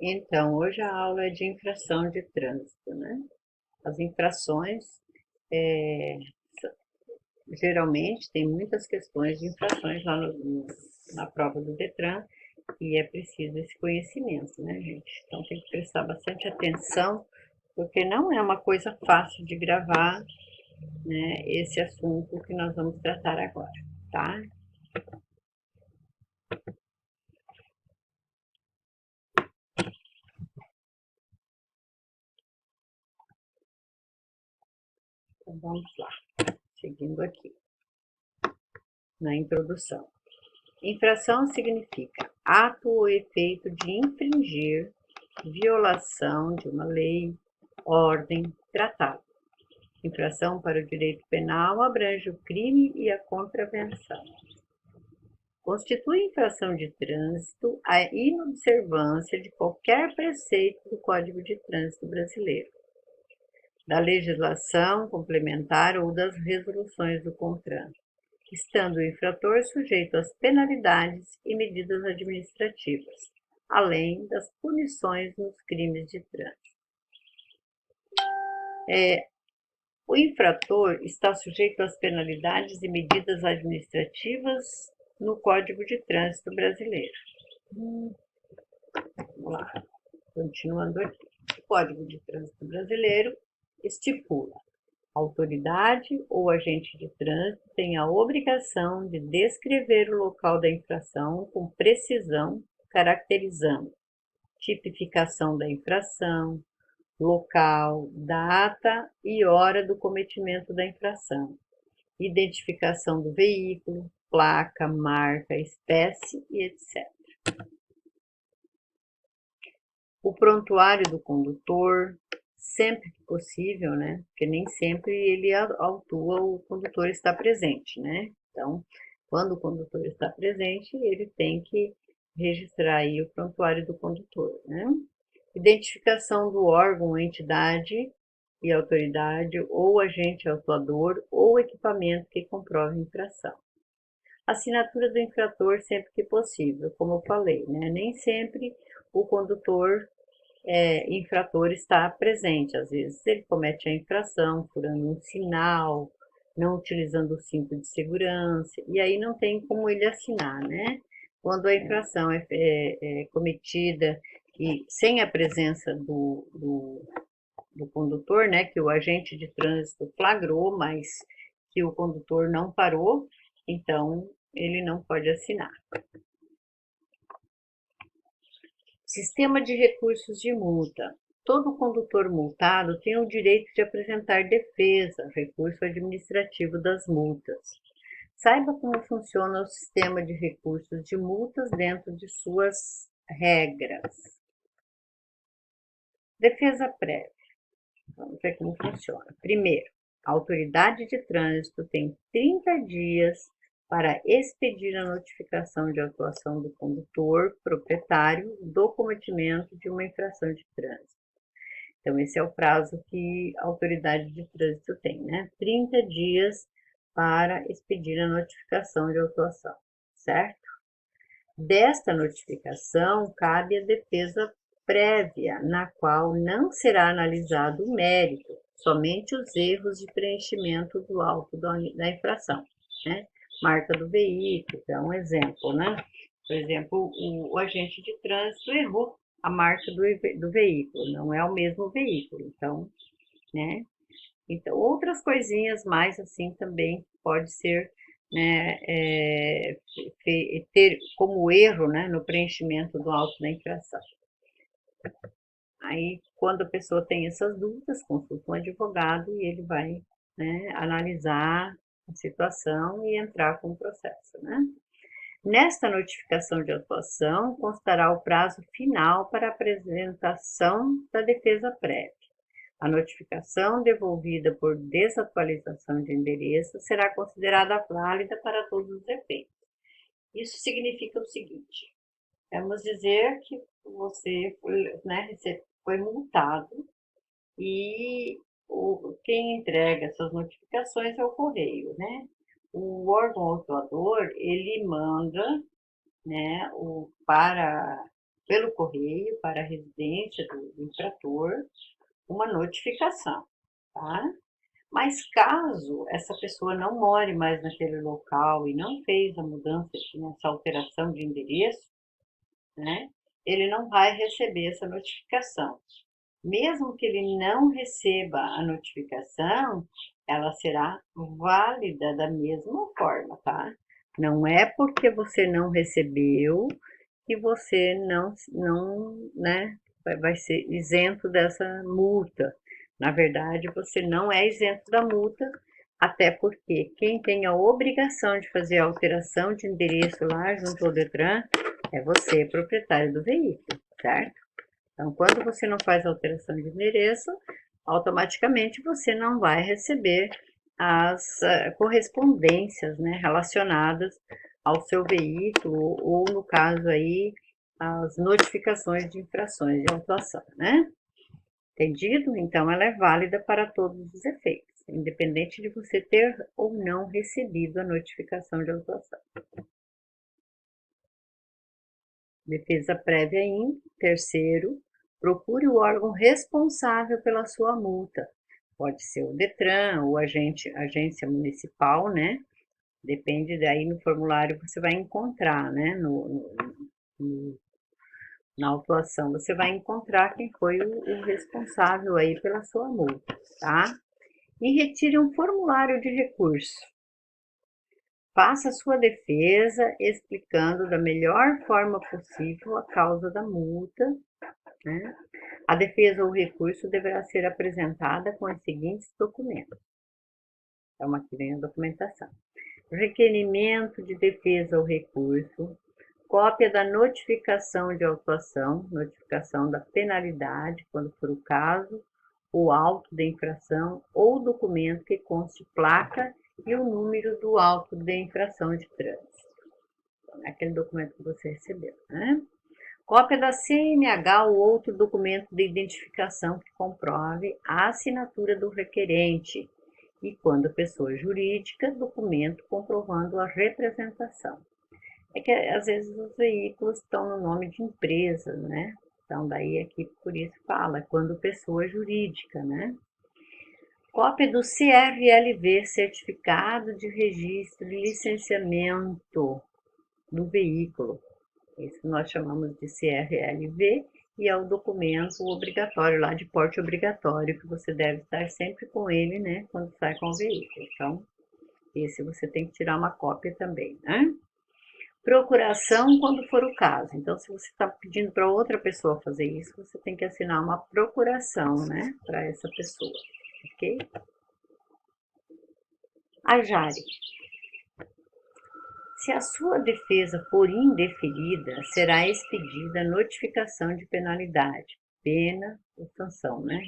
Então, hoje a aula é de infração de trânsito, né? As infrações, é, geralmente, tem muitas questões de infrações lá na prova do Detran e é preciso esse conhecimento, né, gente? Então, tem que prestar bastante atenção, porque não é uma coisa fácil de gravar, né, esse assunto que nós vamos tratar agora, tá? Então, vamos lá, seguindo aqui na introdução. Infração significa ato ou efeito de infringir, violação de uma lei, ordem, tratado. Infração para o direito penal abrange o crime e a contravenção. Constitui infração de trânsito a inobservância de qualquer preceito do Código de Trânsito Brasileiro, da legislação complementar ou das resoluções do CONTRAN, estando o infrator sujeito às penalidades e medidas administrativas, além das punições nos crimes de trânsito. O infrator está sujeito às penalidades e medidas administrativas no Código de Trânsito Brasileiro. Vamos lá, continuando aqui. O Código de Trânsito Brasileiro estipula: a autoridade ou agente de trânsito tem a obrigação de descrever o local da infração com precisão, caracterizando tipificação da infração, local, data e hora do cometimento da infração, identificação do veículo, placa, marca, espécie e etc. O prontuário do condutor, sempre que possível, né? Porque nem sempre ele autua, o condutor está presente, né? Então, quando o condutor está presente, ele tem que registrar aí o prontuário do condutor, né? Identificação do órgão, entidade e autoridade ou agente autuador ou equipamento que comprove a infração. Assinatura do infrator sempre que possível, como eu falei, né? Nem sempre o condutor infrator está presente. Às vezes ele comete a infração furando um sinal, não utilizando o cinto de segurança, e aí não tem como ele assinar, né? Quando a infração é cometida e sem a presença do condutor, né, que o agente de trânsito flagrou, mas que o condutor não parou, então ele não pode assinar. Sistema de recursos de multa. Todo condutor multado tem o direito de apresentar defesa, recurso administrativo das multas. Saiba como funciona o sistema de recursos de multas dentro de suas regras. Defesa prévia. Vamos ver como funciona. Primeiro, a autoridade de trânsito tem 30 dias para expedir a notificação de autuação do condutor proprietário do cometimento de uma infração de trânsito. Então, esse é o prazo que a autoridade de trânsito tem, né? 30 dias para expedir a notificação de autuação, certo? Desta notificação, cabe a defesa prévia, na qual não será analisado o mérito, somente os erros de preenchimento do auto da infração, né? Marca do veículo, é um exemplo, né? Por exemplo, o agente de trânsito errou a marca do veículo, não é o mesmo veículo, então, né? Então, outras coisinhas mais assim também pode ser, né, ter como erro, né, no preenchimento do auto da infração. Aí, quando a pessoa tem essas dúvidas, consulta um advogado e ele vai, né, analisar a situação e entrar com o processo, né? Nesta notificação de autuação, constará o prazo final para a apresentação da defesa prévia. A notificação devolvida por desatualização de endereço será considerada válida para todos os efeitos. Isso significa o seguinte: vamos dizer que você foi, né, foi multado e quem entrega essas notificações é o correio, né? O órgão autuador, ele manda, né, para pelo correio para a residência do infrator uma notificação, tá? Mas caso essa pessoa não more mais naquele local e não fez a mudança, essa alteração de endereço, né? Ele não vai receber essa notificação. Mesmo que ele não receba a notificação, ela será válida da mesma forma, tá? Não é porque você não recebeu que você não, né, vai ser isento dessa multa. Na verdade, você não é isento da multa, até porque quem tem a obrigação de fazer a alteração de endereço lá junto ao Detran é você, proprietário do veículo, certo? Então, quando você não faz alteração de endereço, automaticamente você não vai receber as correspondências, né, relacionadas ao seu veículo ou, no caso aí, as notificações de infrações de autuação, né? Entendido? Então, ela é válida para todos os efeitos, independente de você ter ou não recebido a notificação de autuação. Defesa prévia em terceiro, procure o órgão responsável pela sua multa. Pode ser o Detran ou agência municipal, né? Depende daí no formulário você vai encontrar, né? Na autuação você vai encontrar quem foi o responsável aí pela sua multa, tá? E retire um formulário de recurso. Faça sua defesa explicando da melhor forma possível a causa da multa, né? A defesa ou recurso deverá ser apresentada com os seguintes documentos. Então, aqui vem a documentação. Requerimento de defesa ou recurso, cópia da notificação de autuação, notificação da penalidade, quando for o caso, o auto de infração ou documento que conste placa e o número do auto de infração de trânsito. Aquele documento que você recebeu, né? Cópia da CNH ou outro documento de identificação que comprove a assinatura do requerente e, quando pessoa jurídica, documento comprovando a representação. É que às vezes os veículos estão no nome de empresas, né? Então daí aqui por isso fala, quando pessoa jurídica, né? Cópia do CRLV, Certificado de Registro de Licenciamento do Veículo. Isso nós chamamos de CRLV e é o documento obrigatório lá de porte obrigatório que você deve estar sempre com ele, né, quando sai com o veículo. Então, esse você tem que tirar uma cópia também, né? Procuração quando for o caso. Então, se você está pedindo para outra pessoa fazer isso, você tem que assinar uma procuração, né, para essa pessoa, ok? A Jari. Se a sua defesa for indeferida, será expedida notificação de penalidade, pena ou sanção, né?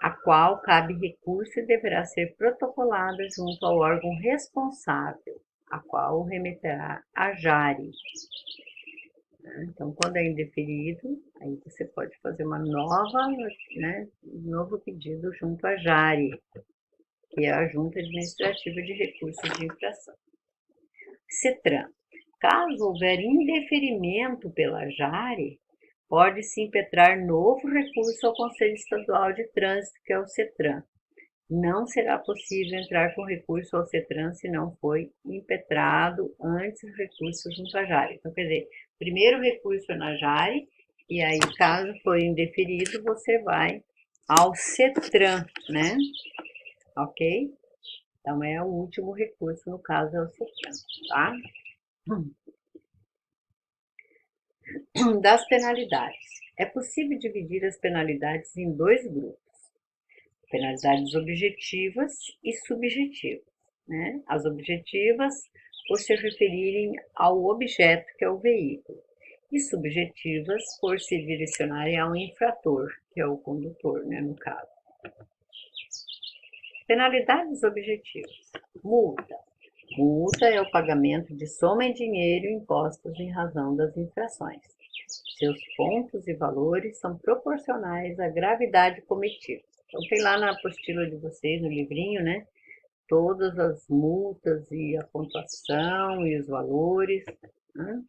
A qual cabe recurso e deverá ser protocolada junto ao órgão responsável, a qual remeterá a Jari. Então, quando é indeferido, aí você pode fazer uma nova, né, novo pedido junto à Jari, que é a Junta Administrativa de Recursos de Infração. CETRAN. Caso houver indeferimento pela Jari, pode-se impetrar novo recurso ao Conselho Estadual de Trânsito, que é o CETRAN. Não será possível entrar com recurso ao CETRAN se não foi impetrado antes o recurso junto à Jari. Então, quer dizer, primeiro recurso é na Jari, e aí, caso for indeferido, você vai ao CETRAN, né? Ok? Então, é o último recurso, no caso, é o CETRAN, tá? Das penalidades. É possível dividir as penalidades em dois grupos: penalidades objetivas e subjetivas, né? As objetivas, por se referirem ao objeto que é o veículo, e subjetivas, por se direcionarem ao infrator, que é o condutor, né, no caso. Penalidades objetivas. Multa. Multa é o pagamento de soma em dinheiro impostos em razão das infrações. Seus pontos e valores são proporcionais à gravidade cometida. Então, tem lá na apostila de vocês, no livrinho, né? Todas as multas e a pontuação e os valores, né?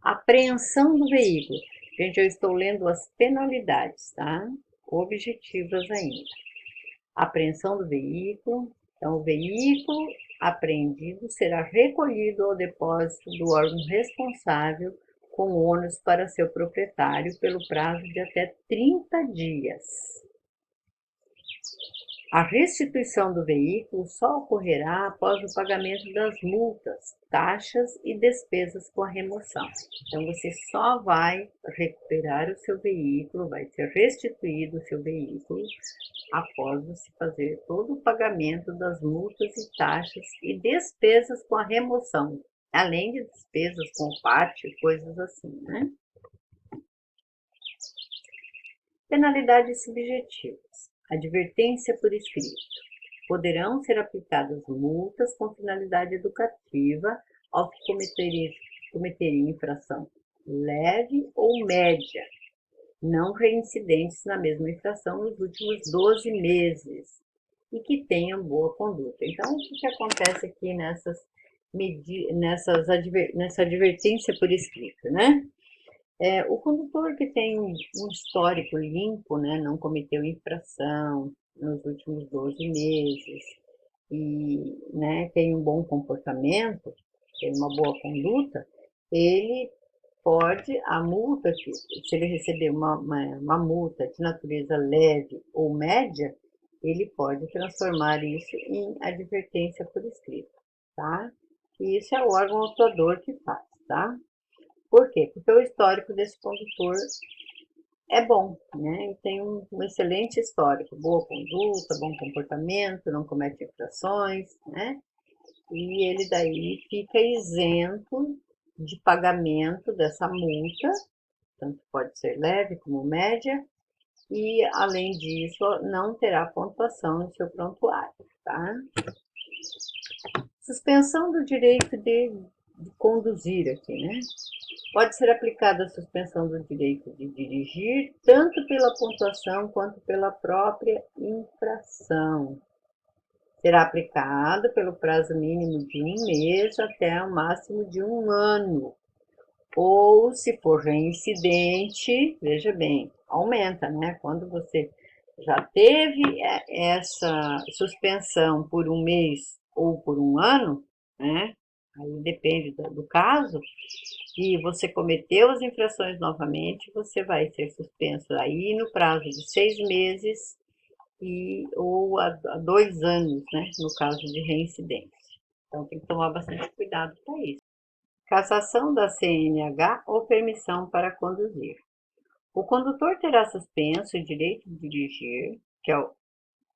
Apreensão do veículo. Gente, eu estou lendo as penalidades, tá? Objetivas ainda. Apreensão do veículo. Então, o veículo apreendido será recolhido ao depósito do órgão responsável com ônus para seu proprietário pelo prazo de até 30 dias. A restituição do veículo só ocorrerá após o pagamento das multas, taxas e despesas com a remoção. Então, você só vai recuperar o seu veículo, vai ser restituído o seu veículo após você fazer todo o pagamento das multas e taxas e despesas com a remoção, além de despesas com pátio, coisas assim, né? Penalidades subjetivas. Advertência por escrito. Poderão ser aplicadas multas com finalidade educativa aos que cometerem infração leve ou média, não reincidentes na mesma infração nos últimos 12 meses e que tenham boa conduta. Então, o que acontece aqui nessa advertência por escrito, né? O condutor que tem um histórico limpo, né, não cometeu infração nos últimos 12 meses e, né, tem um bom comportamento, tem uma boa conduta, ele pode, a multa, se ele receber uma multa de natureza leve ou média, ele pode transformar isso em advertência por escrito, tá? E isso é o órgão autuador que faz, tá? Por quê? Porque o histórico desse condutor é bom, né? Ele tem um excelente histórico, boa conduta, bom comportamento, não comete infrações, né? E ele daí fica isento de pagamento dessa multa, tanto pode ser leve como média, e além disso, não terá pontuação no seu prontuário, tá? Suspensão do direito de conduzir aqui, né? Pode ser aplicada a suspensão do direito de dirigir, tanto pela pontuação quanto pela própria infração. Será aplicado pelo prazo mínimo de 1 mês até o máximo de 1 ano. Ou, se for reincidente, veja bem, aumenta, né? Quando você já teve essa suspensão por 1 mês ou por 1 ano, né? Aí depende do caso, e você cometeu as infrações novamente, você vai ser suspenso aí no prazo de 6 meses ou a 2 anos, né? No caso de reincidência. Então tem que tomar bastante cuidado com isso. Cassação da CNH ou permissão para conduzir. O condutor terá suspenso o direito de dirigir, que é o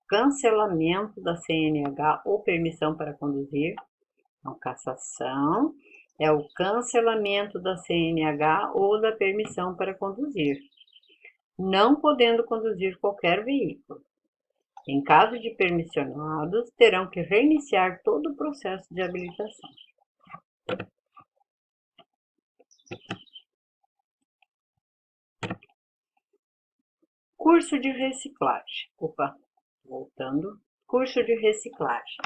cancelamento da CNH ou permissão para conduzir. Então, cassação é o cancelamento da CNH ou da permissão para conduzir, não podendo conduzir qualquer veículo. Em caso de permissionados, terão que reiniciar todo o processo de habilitação. Curso de reciclagem. Voltando. Curso de reciclagem.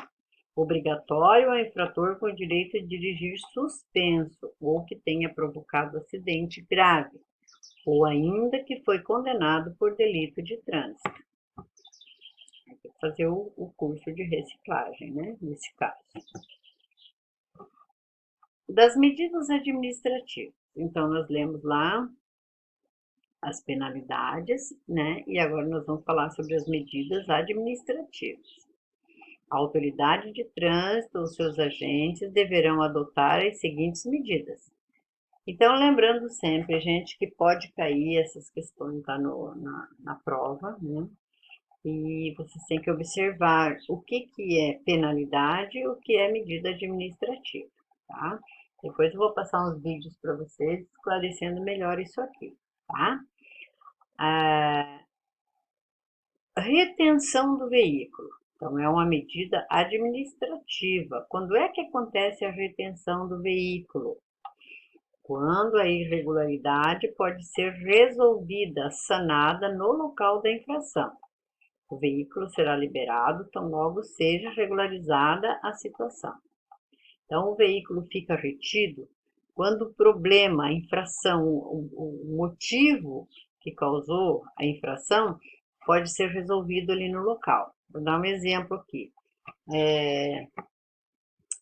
Obrigatório ao infrator com direito de dirigir suspenso ou que tenha provocado acidente grave, ou ainda que foi condenado por delito de trânsito. Tem que fazer o curso de reciclagem, né? Nesse caso. Das medidas administrativas. Então, nós lemos lá as penalidades, né? E agora nós vamos falar sobre as medidas administrativas. A autoridade de trânsito ou seus agentes deverão adotar as seguintes medidas. Então, lembrando sempre, gente, que pode cair essas questões lá na prova, né? E vocês têm que observar o que é penalidade e o que é medida administrativa, tá? Depois eu vou passar uns vídeos para vocês esclarecendo melhor isso aqui, tá? A retenção do veículo. Então, é uma medida administrativa. Quando é que acontece a retenção do veículo? Quando a irregularidade pode ser resolvida, sanada no local da infração. O veículo será liberado tão logo seja regularizada a situação. Então, o veículo fica retido Quando o problema, a infração, o motivo que causou a infração pode ser resolvido ali no local. Vou dar um exemplo aqui.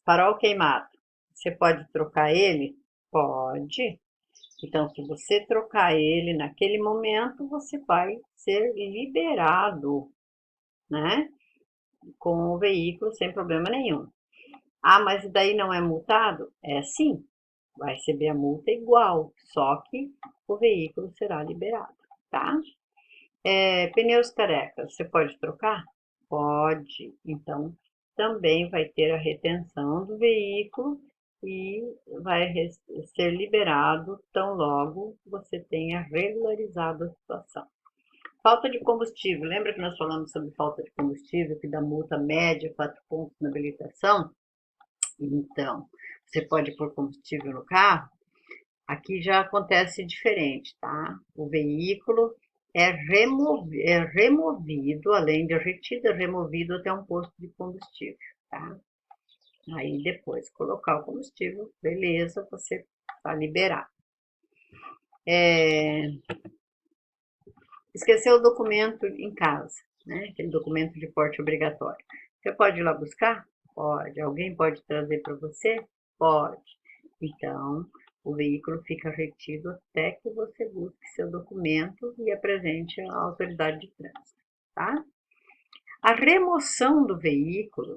Farol queimado. Você pode trocar ele? Pode. Então, se você trocar ele naquele momento, você vai ser liberado, né? Com o veículo sem problema nenhum. Ah, mas daí não é multado? É sim, vai receber a multa igual, só que o veículo será liberado, tá? Pneus carecas, você pode trocar? Pode. Então, também vai ter a retenção do veículo e vai ser liberado tão logo você tenha regularizado a situação. Falta de combustível. Lembra que nós falamos sobre falta de combustível, que dá multa média 4 pontos na habilitação? Então, você pode pôr combustível no carro. Aqui já acontece diferente, tá? O veículo é removido, além de retido, é removido até um posto de combustível, tá? Aí depois colocar o combustível, beleza, você está liberado. Esqueceu o documento em casa, né? Aquele documento de porte obrigatório. Você pode ir lá buscar? Pode. Alguém pode trazer para você? Pode. Então, o veículo fica retido até que você busque seu documento e apresente à autoridade de trânsito, tá? A remoção do veículo,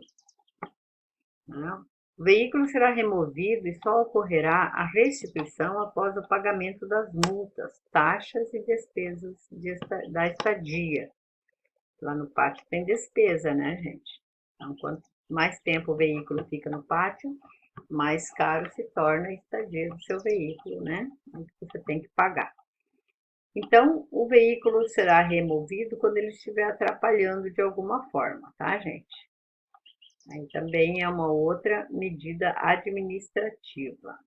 né? O veículo será removido e só ocorrerá a restituição após o pagamento das multas, taxas e despesas da estadia. Lá no pátio tem despesa, né, gente? Então, quanto mais tempo o veículo fica no pátio, mais caro se torna a estadia do seu veículo, né? Você tem que pagar. Então, o veículo será removido quando ele estiver atrapalhando de alguma forma, tá, gente? Aí também é uma outra medida administrativa,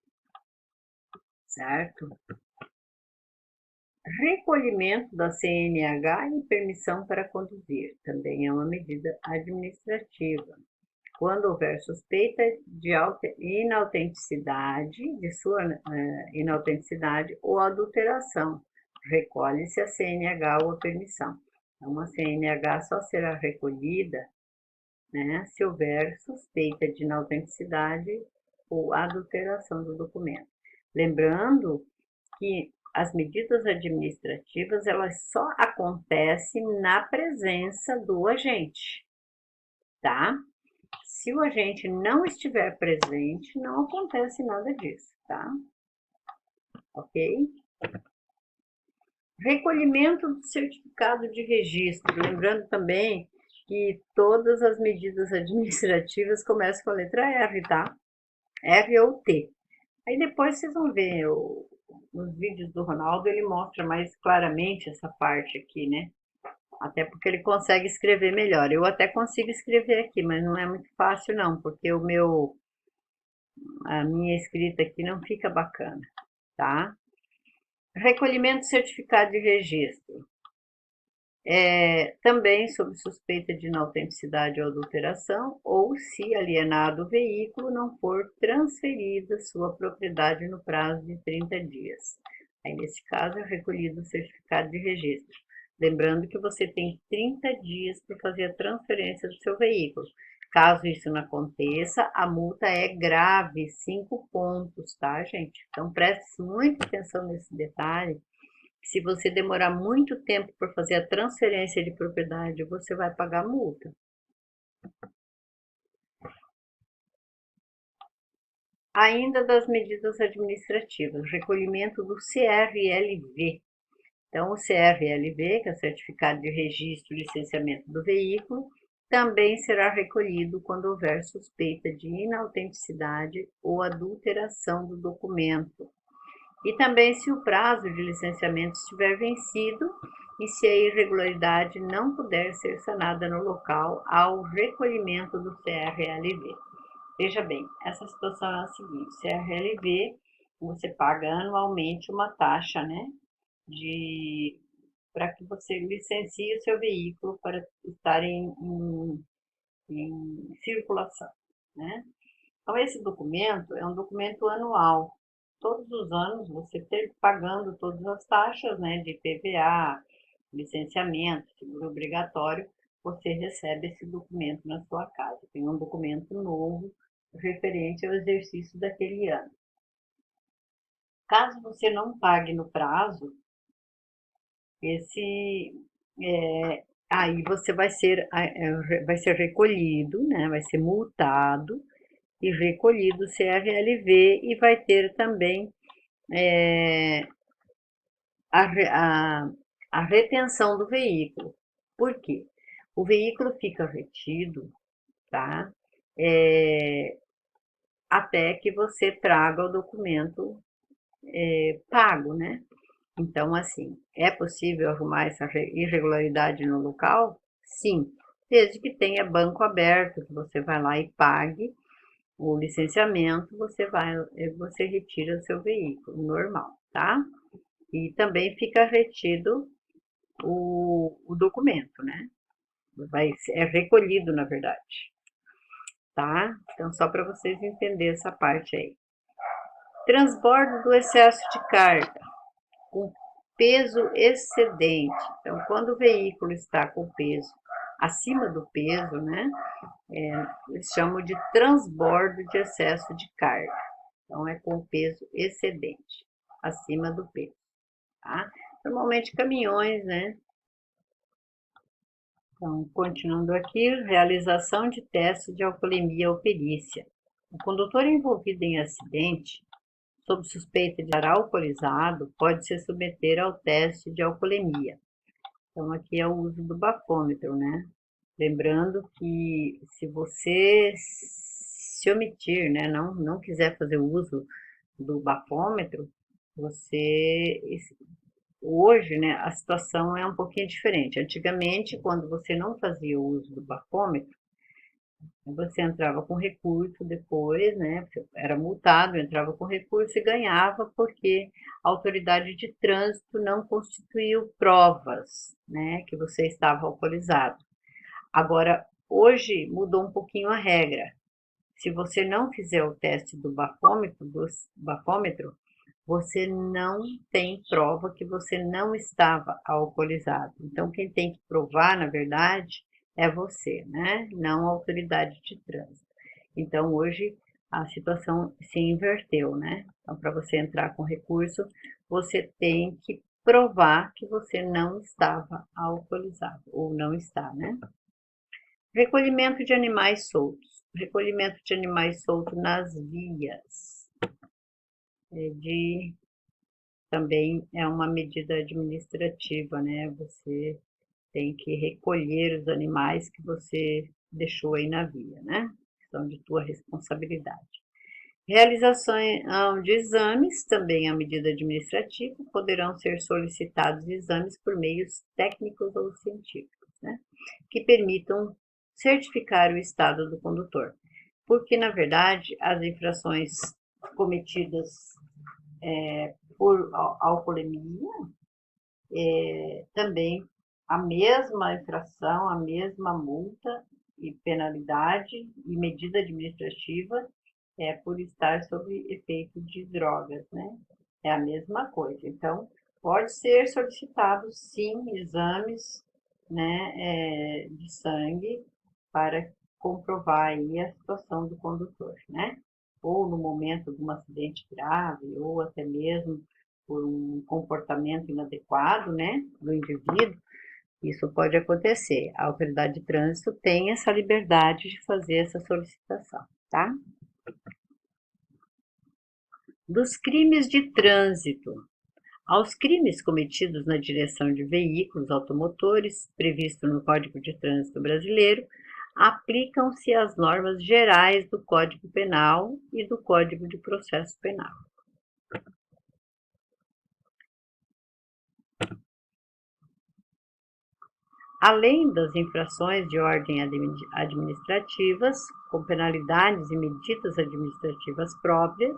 certo? Recolhimento da CNH e permissão para conduzir, também é uma medida administrativa. Quando houver suspeita de inautenticidade, de sua inautenticidade ou adulteração, recolhe-se a CNH ou a permissão. Então, a CNH só será recolhida, né, se houver suspeita de inautenticidade ou adulteração do documento. Lembrando que as medidas administrativas, elas só acontecem na presença do agente, tá? Se o agente não estiver presente, não acontece nada disso, tá? Ok? Recolhimento do certificado de registro. Lembrando também que todas as medidas administrativas começam com a letra R, tá? R ou T. Aí depois vocês vão ver nos vídeos do Ronaldo, ele mostra mais claramente essa parte aqui, né? Até porque ele consegue escrever melhor. Eu até consigo escrever aqui, mas não é muito fácil não, porque a minha escrita aqui não fica bacana, tá? Recolhimento do certificado de registro. Também sob suspeita de inautenticidade ou adulteração, ou se alienado o veículo, não for transferida sua propriedade no prazo de 30 dias. Aí, nesse caso, é recolhido o certificado de registro. Lembrando que você tem 30 dias para fazer a transferência do seu veículo. Caso isso não aconteça, a multa é grave, 5 pontos, tá, gente? Então, preste muita atenção nesse detalhe. Se você demorar muito tempo para fazer a transferência de propriedade, você vai pagar multa. Ainda das medidas administrativas, recolhimento do CRLV. Então, o CRLV, que é o Certificado de Registro e Licenciamento do Veículo, também será recolhido quando houver suspeita de inautenticidade ou adulteração do documento. E também se o prazo de licenciamento estiver vencido e se a irregularidade não puder ser sanada no local ao recolhimento do CRLV. Veja bem, essa situação é a seguinte: CRLV, você paga anualmente uma taxa, né, para que você licencie o seu veículo para estar em circulação, né? Então, esse documento é um documento anual. todos os anos, você ter pagando todas as taxas, né, de IPVA, licenciamento, seguro obrigatório, você recebe esse documento na sua casa. Tem um documento novo referente ao exercício daquele ano. Caso você não pague no prazo, aí você vai ser recolhido, né? Vai ser multado e recolhido o CRLV e vai ter também é, a retenção do veículo. Por quê? O veículo fica retido, tá? Até que você traga o documento pago, né? Então, assim, é possível arrumar essa irregularidade no local? Sim, desde que tenha banco aberto, que você vai lá e pague o licenciamento, você retira o seu veículo normal, tá? E também fica retido o documento, né? É recolhido, na verdade, tá? Então, só para vocês entenderem essa parte aí. Transbordo do excesso de carga com peso excedente. Então, quando o veículo está com peso acima do peso, né? Eles chamam de transbordo de excesso de carga. Então, é com peso excedente, acima do peso, tá? Normalmente caminhões, né? Então, continuando aqui, realização de teste de alcoolemia ou perícia. O condutor envolvido em acidente, sob suspeita de estar alcoolizado, pode se submeter ao teste de alcoolemia. Então, aqui é o uso do bafômetro, né? Lembrando que se você se omitir, né, não quiser fazer o uso do bafômetro, você hoje, né, a situação é um pouquinho diferente. Antigamente, quando você não fazia o uso do bafômetro, você entrava com recurso depois, né, era multado, entrava com recurso e ganhava porque a autoridade de trânsito não constituiu provas, né, que você estava alcoolizado. Agora, hoje mudou um pouquinho a regra. Se você não fizer o teste do bafômetro, você não tem prova que você não estava alcoolizado. Então, quem tem que provar, na verdade, é você, né? Não a autoridade de trânsito. Então, hoje a situação se inverteu, né? Então, para você entrar com recurso, você tem que provar que você não estava alcoolizado, ou não está, né? Recolhimento de animais soltos. Recolhimento de animais soltos nas vias. Também é uma medida administrativa, né? Você tem que recolher os animais que você deixou aí na via, né? São de tua responsabilidade. Realização de exames, também é uma medida administrativa, poderão ser solicitados exames por meios técnicos ou científicos, né? Que permitam certificar o estado do condutor. Porque, na verdade, as infrações cometidas por alcoolemia, também a mesma infração, a mesma multa e penalidade e medida administrativa por estar sob efeito de drogas, né? É a mesma coisa. Então, pode ser solicitado, sim, exames, né, de sangue para comprovar aí a situação do condutor, né? Ou no momento de um acidente grave, ou até mesmo por um comportamento inadequado, né, do indivíduo, isso pode acontecer. A autoridade de trânsito tem essa liberdade de fazer essa solicitação, tá? Dos crimes de trânsito. Aos crimes cometidos na direção de veículos automotores, previsto no Código de Trânsito Brasileiro, aplicam-se as normas gerais do Código Penal e do Código de Processo Penal. Além das infrações de ordem administrativas, com penalidades e medidas administrativas próprias,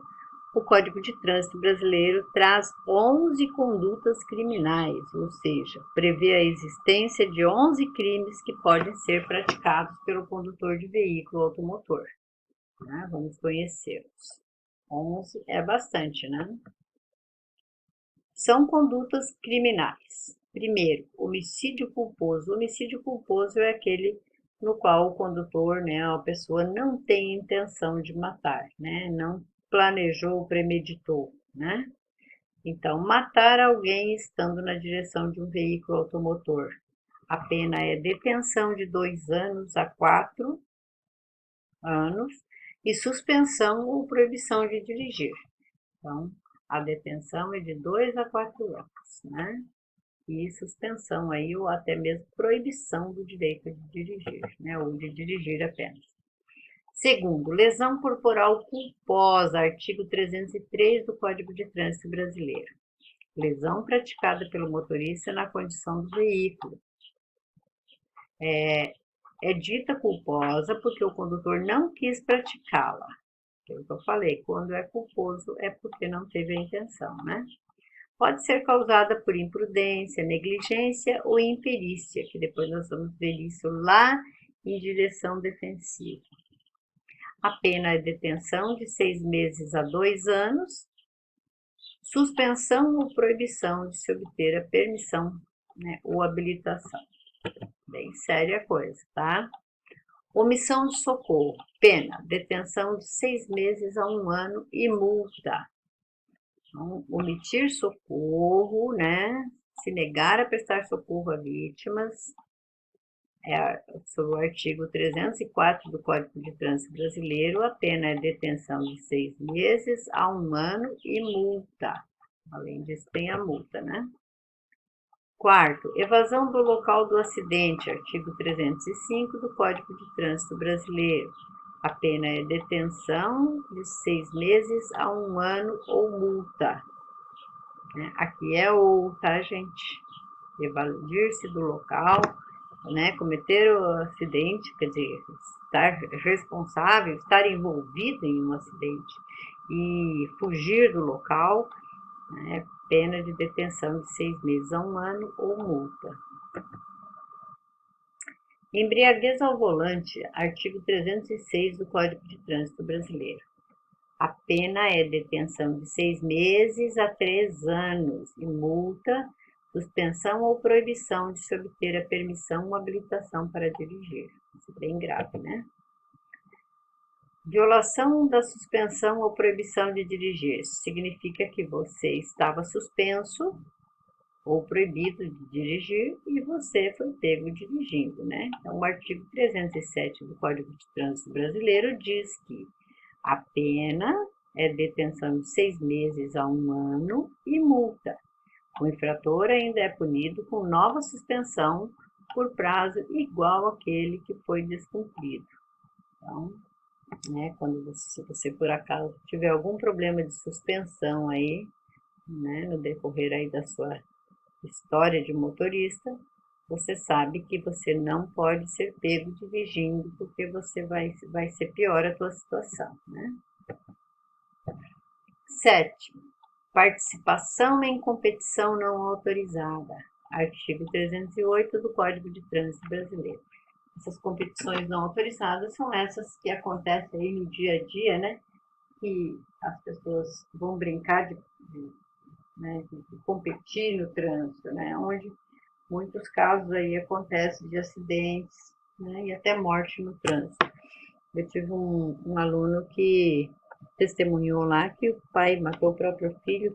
o Código de Trânsito Brasileiro traz 11 condutas criminais, ou seja, prevê a existência de 11 crimes que podem ser praticados pelo condutor de veículo automotor. Vamos conhecê-los. 11 é bastante, né? São condutas criminais. Primeiro, homicídio culposo. O homicídio culposo é aquele no qual o condutor, né, a pessoa não tem intenção de matar, né, não planejou, premeditou, né? Então, matar alguém estando na direção de um veículo automotor. A pena é detenção de 2 anos a 4 anos e suspensão ou proibição de dirigir. Então, a detenção é de 2 a 4 anos, né? E suspensão aí, ou até mesmo proibição do direito de dirigir, né? Ou de dirigir apenas. Segundo, lesão corporal culposa, artigo 303 do Código de Trânsito Brasileiro. Lesão praticada pelo motorista na condição do veículo. É dita culposa porque o condutor não quis praticá-la. É o que eu falei, quando é culposo é porque não teve a intenção, né? Pode ser causada por imprudência, negligência ou imperícia, que depois nós vamos ver isso lá em direção defensiva. A pena é detenção de 6 meses a 2 anos, suspensão ou proibição de se obter a permissão, né, ou habilitação. Bem séria a coisa, tá? Omissão de socorro, pena, detenção de 6 meses a 1 ano e multa. Então, omitir socorro, né? Se negar a prestar socorro a vítimas, sobre o artigo 304 do Código de Trânsito Brasileiro, a pena é detenção de 6 meses a 1 ano e multa. Além disso, tem a multa, né? Quarto, evasão do local do acidente, artigo 305 do Código de Trânsito Brasileiro. A pena é detenção de 6 meses a 1 ano ou multa. Aqui é ou, tá, gente? Evadir-se do local, né? Cometer o acidente, quer dizer, estar responsável, estar envolvido em um acidente e fugir do local, né? Pena de detenção de 6 meses a 1 ano ou multa. Embriaguez ao volante, artigo 306 do Código de Trânsito Brasileiro. A pena é detenção de 6 meses a 3 anos e multa, suspensão ou proibição de se obter a permissão ou habilitação para dirigir. Isso é bem grave, né? Violação da suspensão ou proibição de dirigir. Isso significa que você estava suspenso ou proibido de dirigir e você foi pego dirigindo, né? Então, o artigo 307 do Código de Trânsito Brasileiro diz que a pena é detenção de 6 meses a 1 ano e multa. O infrator ainda é punido com nova suspensão por prazo igual àquele que foi descumprido. Então, né, se você por acaso tiver algum problema de suspensão aí, né, no decorrer aí da sua história de motorista, você sabe que você não pode ser pego dirigindo, porque você vai ser pior a tua situação, né? Sétimo, participação em competição não autorizada. Artigo 308 do Código de Trânsito Brasileiro. Essas competições não autorizadas são essas que acontecem aí no dia a dia, né? Que as pessoas vão brincar de competir no trânsito, né? Onde muitos casos aí acontecem de acidentes, né? E até morte no trânsito. Eu tive um aluno que testemunhou lá que o pai matou o próprio filho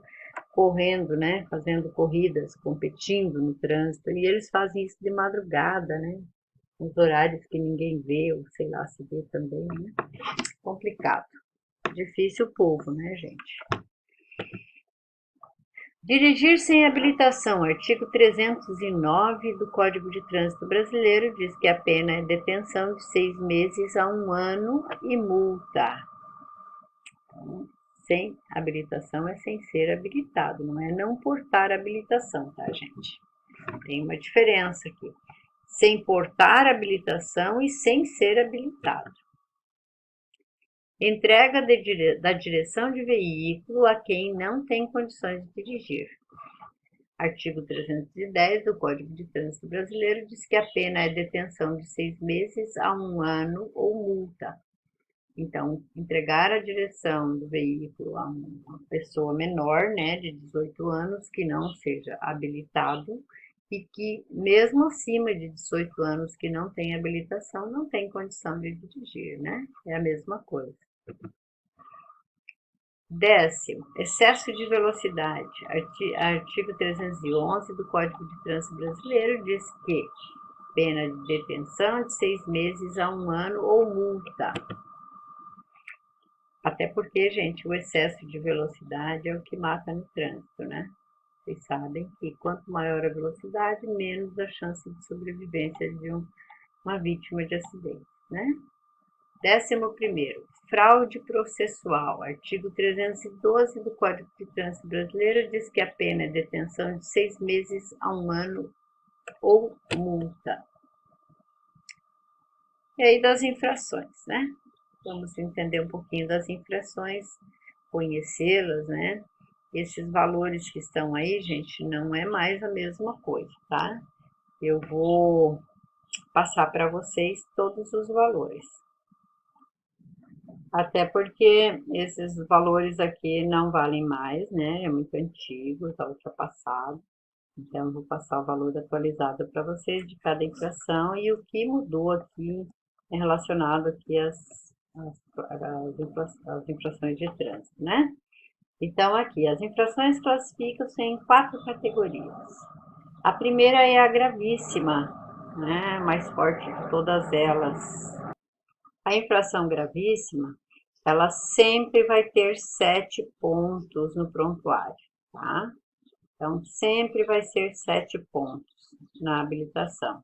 correndo, né? Fazendo corridas, competindo no trânsito. E eles fazem isso de madrugada, né? Nos horários que ninguém vê, ou sei lá se vê também, né? Complicado. Difícil o povo, né, gente? Dirigir sem habilitação, artigo 309 do Código de Trânsito Brasileiro diz que a pena é detenção de 6 meses a 1 ano e multa. Então, sem habilitação é sem ser habilitado, não é não portar habilitação, tá, gente? Tem uma diferença aqui. Sem portar habilitação e sem ser habilitado. Entrega da direção de veículo a quem não tem condições de dirigir. Artigo 310 do Código de Trânsito Brasileiro diz que a pena é detenção de 6 meses a 1 ano ou multa. Então, entregar a direção do veículo a uma pessoa menor, né, de 18 anos, que não seja habilitado e que, mesmo acima de 18 anos, que não tem habilitação, não tem condição de dirigir, né? É a mesma coisa. 10º, excesso de velocidade. Artigo 311 do Código de Trânsito Brasileiro diz que pena de detenção de 6 meses a 1 ano ou multa. Até porque, gente, o excesso de velocidade é o que mata no trânsito, né? Vocês sabem que quanto maior a velocidade, menos a chance de sobrevivência de uma vítima de acidente, né? 11º, fraude processual. Artigo 312 do Código de Trânsito Brasileiro diz que a pena é detenção de 6 meses a 1 ano ou multa. E aí das infrações, né? Vamos entender um pouquinho das infrações, conhecê-las, né? Esses valores que estão aí, gente, não é mais a mesma coisa, tá? Eu vou passar para vocês todos os valores. Até porque esses valores aqui não valem mais, né? É muito antigo, está ultrapassado. Então, eu vou passar o valor atualizado para vocês de cada infração e o que mudou aqui é relacionado aqui às infrações de trânsito, né? Então, aqui, as infrações classificam-se em 4 categorias. A primeira é a gravíssima, né? Mais forte de todas elas. A infração gravíssima, ela sempre vai ter 7 pontos no prontuário, tá? Então, sempre vai ser 7 pontos na habilitação.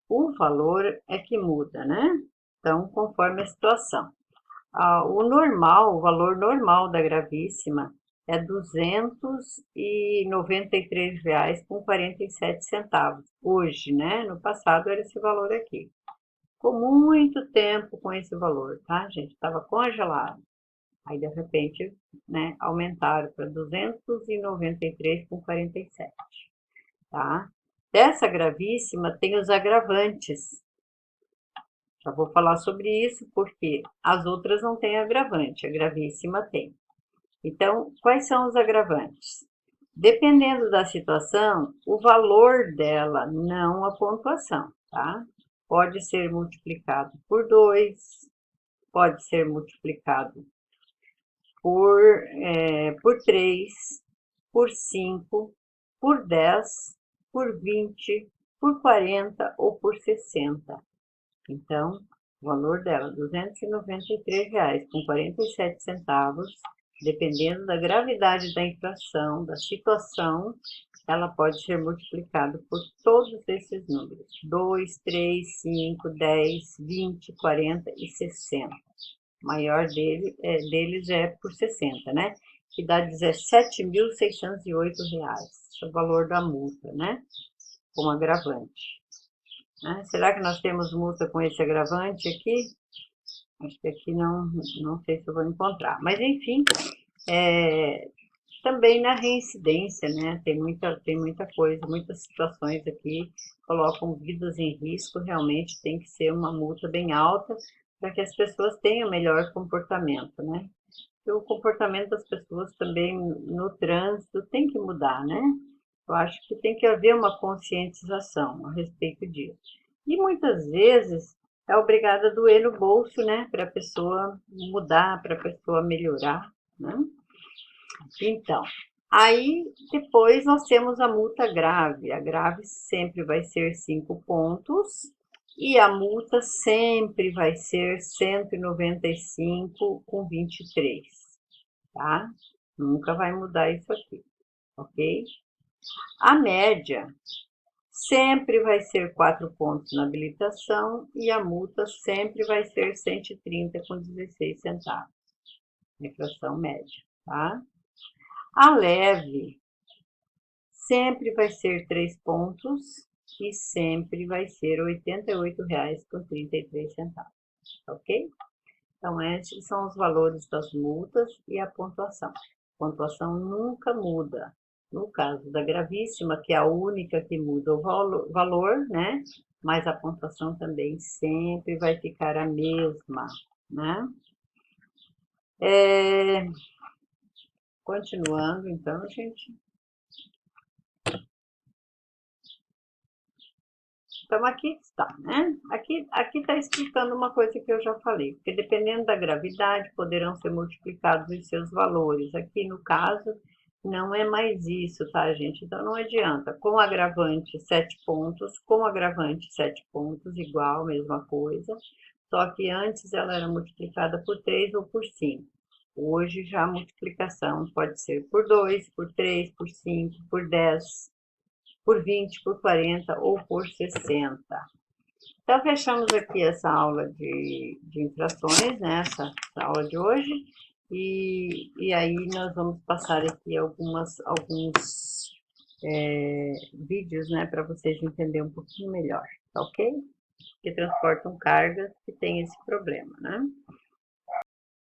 O valor é que muda, né? Então, conforme a situação. O valor normal da gravíssima é R$ 293,47. Hoje, né? No passado era esse valor aqui. Ficou muito tempo com esse valor, tá, gente? Estava congelado. Aí, de repente, né, aumentaram para 293,47, tá? Dessa gravíssima, tem os agravantes. Já vou falar sobre isso, porque as outras não têm agravante, a gravíssima tem. Então, quais são os agravantes? Dependendo da situação, o valor dela, não a pontuação, tá? Pode ser multiplicado por 2, pode ser multiplicado por 3, por 5, por 10, por 20, por 40 ou por 60. Então, o valor dela, R$ 293,47, dependendo da gravidade da infração, da situação, ela pode ser multiplicada por todos esses números: 2, 3, 5, 10, 20, 40 e 60. O maior deles é por 60, né? Que dá R$ 17.608, o valor da multa, né? Com agravante. Né? Será que nós temos multa com esse agravante aqui? Acho que aqui não sei se eu vou encontrar. Mas, enfim, também na reincidência, né? Tem muita coisa, muitas situações aqui colocam vidas em risco. Realmente tem que ser uma multa bem alta para que as pessoas tenham melhor comportamento, né? E o comportamento das pessoas também no trânsito tem que mudar, né? Eu acho que tem que haver uma conscientização a respeito disso. E muitas vezes é obrigada a doer no bolso, né? Para a pessoa mudar, para a pessoa melhorar, né? Então, aí depois nós temos a multa grave. A grave sempre vai ser 5 pontos e a multa sempre vai ser 195,23, tá? Nunca vai mudar isso aqui, ok? A média sempre vai ser 4 pontos na habilitação e a multa sempre vai ser 130,16, infração média, tá? A leve sempre vai ser 3 pontos e sempre vai ser R$ 88,33, ok? Então, esses são os valores das multas e a pontuação. A pontuação nunca muda. No caso da gravíssima, que é a única que muda o valor, né? Mas a pontuação também sempre vai ficar a mesma, né? Continuando, então, gente. Então, aqui está, né? Aqui está explicando uma coisa que eu já falei, porque dependendo da gravidade, poderão ser multiplicados os seus valores. Aqui, no caso, não é mais isso, tá, gente? Então, não adianta. Com agravante, 7 pontos. Com agravante, 7 pontos, igual, mesma coisa. Só que antes ela era multiplicada por 3 ou por 5. Hoje, já a multiplicação pode ser por 2, por 3, por 5, por 10, por 20, por 40 ou por 60. Então, fechamos aqui essa aula de infrações, né? Essa aula de hoje. E aí nós vamos passar aqui alguns vídeos, né? Para vocês entenderem um pouquinho melhor, tá ok? Que transportam cargas que tem esse problema, né?